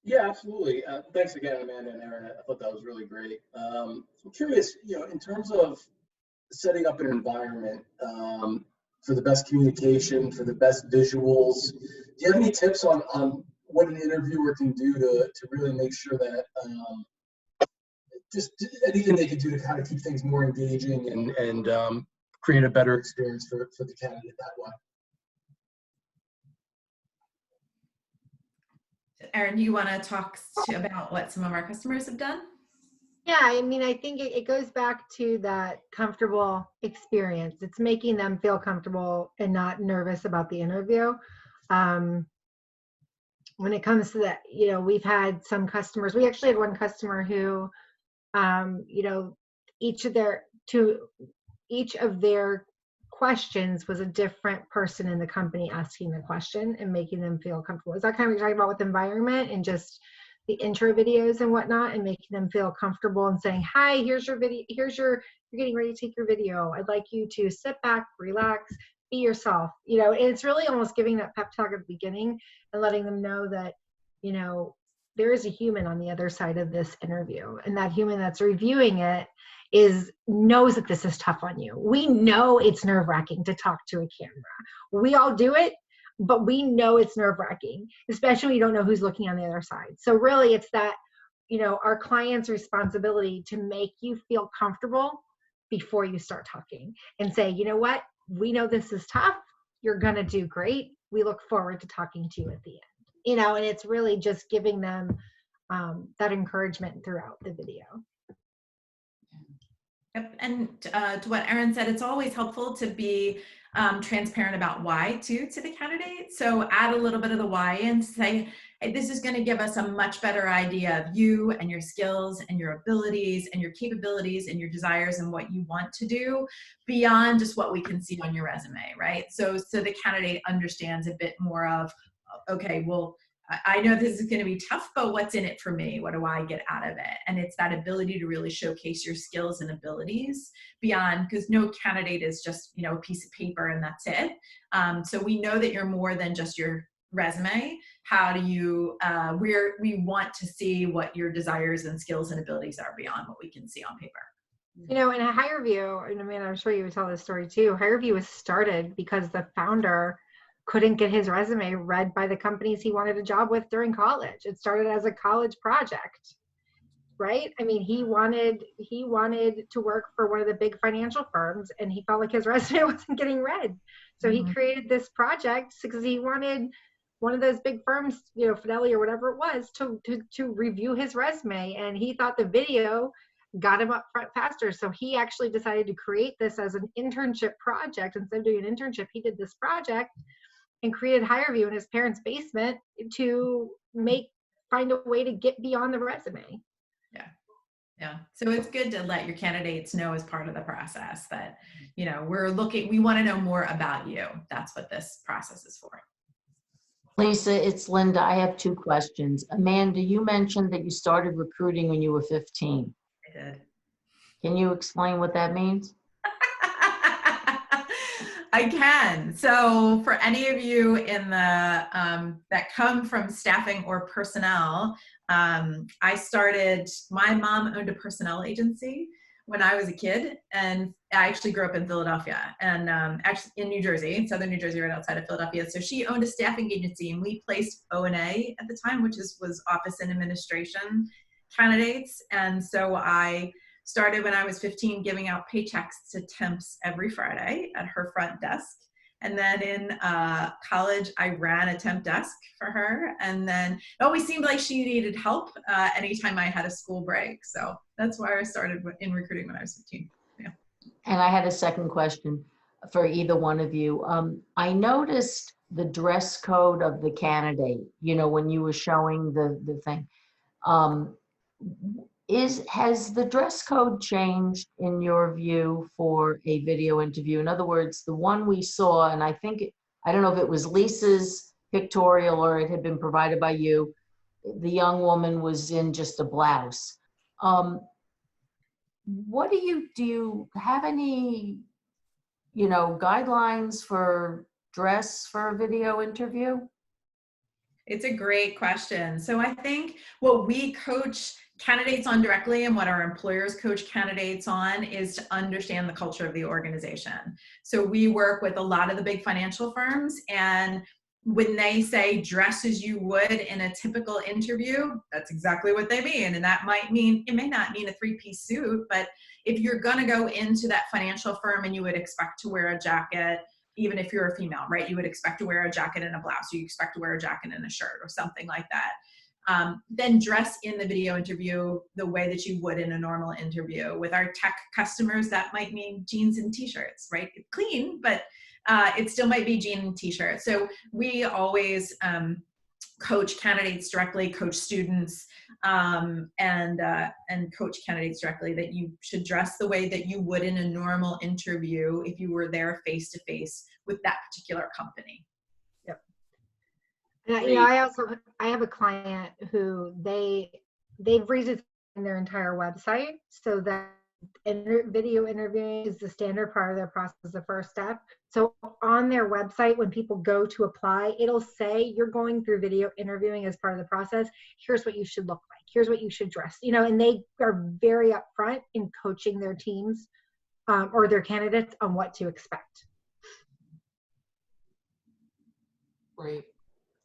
Yeah, absolutely. Thanks again, Amanda and Aaron. I thought that was really great. I'm curious, in terms of setting up an environment for the best communication, for the best visuals, do you have any tips on what an interviewer can do to really make sure that just anything they can do to kind of keep things more engaging and create a better experience for the candidate that way? Erin, do you want to talk about what some of our customers have done? Yeah, I mean, I think it goes back to that comfortable experience. It's making them feel comfortable and not nervous about the interview. When it comes to that, we've had some customers, we actually had one customer who, each of their questions was a different person in the company asking the question and making them feel comfortable. Is that kind of what you're talking about with environment and just the intro videos and whatnot, and making them feel comfortable and saying, hi, here's your video, you're getting ready to take your video. I'd like you to sit back, relax, be yourself. And it's really almost giving that pep talk at the beginning and letting them know that, there is a human on the other side of this interview, and that human that's reviewing it knows that this is tough on you. We know it's nerve-wracking to talk to a camera. We all do it, but we know it's nerve-wracking, especially when you don't know who's looking on the other side. So really it's that, our client's responsibility to make you feel comfortable before you start talking and say, you know what, we know this is tough. You're going to do great. We look forward to talking to you at the end. And it's really just giving them that encouragement throughout the video. Yep. And to what Erin said, it's always helpful to be transparent about why to the candidate. So add a little bit of the why and say, hey, this is going to give us a much better idea of you and your skills and your abilities and your capabilities and your desires and what you want to do beyond just what we can see on your resume, right? So the candidate understands a bit more of, okay, well, I know this is going to be tough, but what's in it for me? What do I get out of it? And it's that ability to really showcase your skills and abilities beyond, because no candidate is just, a piece of paper and that's it. So we know that you're more than just your resume. How do you, we want to see what your desires and skills and abilities are beyond what we can see on paper. In a HireVue, and I mean, I'm sure you would tell this story too. HireVue was started because the founder couldn't get his resume read by the companies he wanted a job with during college. It started as a college project, right? I mean, he wanted to work for one of the big financial firms, and he felt like his resume wasn't getting read. So he created this project because he wanted one of those big firms, Fidelity or whatever it was, to review his resume. And he thought the video got him up front faster. So he actually decided to create this as an internship project. Instead of doing an internship, he did this project and created HireVue in his parents' basement to find a way to get beyond the resume. Yeah. So it's good to let your candidates know as part of the process that, we want to know more about you. That's what this process is for. Lisa, it's Linda. I have 2 questions. Amanda, you mentioned that you started recruiting when you were 15. I did. Can you explain what that means? I can. So for any of you in the that come from staffing or personnel, my mom owned a personnel agency when I was a kid, and I actually grew up in Philadelphia and actually in New Jersey, southern New Jersey, right outside of Philadelphia. So she owned a staffing agency, and we placed O&A at the time, which was office and administration candidates. And so I started when I was 15 giving out paychecks to temps every Friday at her front desk. And then in college, I ran a temp desk for her. And then it always seemed like she needed help anytime I had a school break. So that's why I started in recruiting when I was 15. Yeah. And I had a second question for either one of you. I noticed the dress code of the candidate, when you were showing the thing. Has the dress code changed in your view for a video interview? In other words, the one we saw, and I don't know if it was Lisa's pictorial or it had been provided by you, the young woman was in just a blouse. What do you have any, guidelines for dress for a video interview? It's a great question. So I think what we coach candidates on directly and what our employers coach candidates on is to understand the culture of the organization. So we work with a lot of the big financial firms, and when they say dress as you would in a typical interview, that's exactly what they mean. And that might mean, it may not mean a three-piece suit, but if you're going to go into that financial firm and you would expect to wear a jacket, even if you're a female, right? You would expect to wear a jacket and a blouse. You expect to wear a jacket and a shirt or something like that. Then dress in the video interview the way that you would in a normal interview. With our tech customers, that might mean jeans and t-shirts, right? It's clean, but it still might be jean and t-shirt. So we always coach candidates directly, coach students, and coach candidates directly that you should dress the way that you would in a normal interview if you were there face to face with that particular company. Yep. And I have a client who they've redesigned their entire website so that video interviewing is the standard part of their process, the first step. So on their website, when people go to apply, it'll say you're going through video interviewing as part of the process. Here's what you should look like. Here's what you should dress. And they are very upfront in coaching their teams or their candidates on what to expect. Great.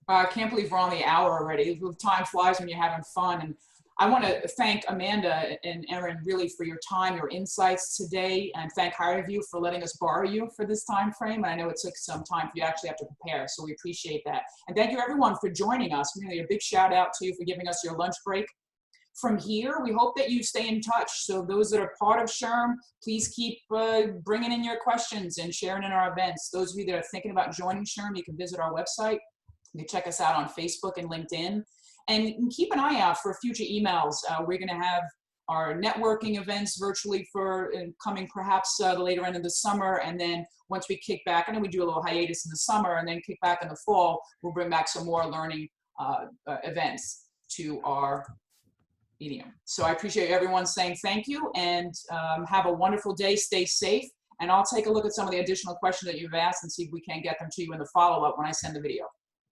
I can't believe we're on the hour already. Time flies when you're having fun. And I want to thank Amanda and Erin really for your time, your insights today, and thank HireView for letting us borrow you for this time frame. And I know it took some time for you to actually have to prepare, so we appreciate that. And thank you everyone for joining us. Really a big shout out to you for giving us your lunch break. From here, we hope that you stay in touch. So those that are part of SHRM, please keep bringing in your questions and sharing in our events. Those of you that are thinking about joining SHRM, you can visit our website. You can check us out on Facebook and LinkedIn. And keep an eye out for future emails. We're going to have our networking events virtually for coming perhaps the later end of the summer. And then once we kick back, I know we do a little hiatus in the summer and then kick back in the fall, we'll bring back some more learning events to our medium. So I appreciate everyone saying thank you and have a wonderful day. Stay safe. And I'll take a look at some of the additional questions that you've asked and see if we can get them to you in the follow-up when I send the video.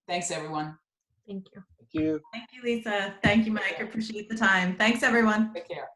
Thanks, everyone. Thank you. Thank you. Thank you, Lisa. Thank you, Mike. I appreciate the time. Thanks, everyone. Take care.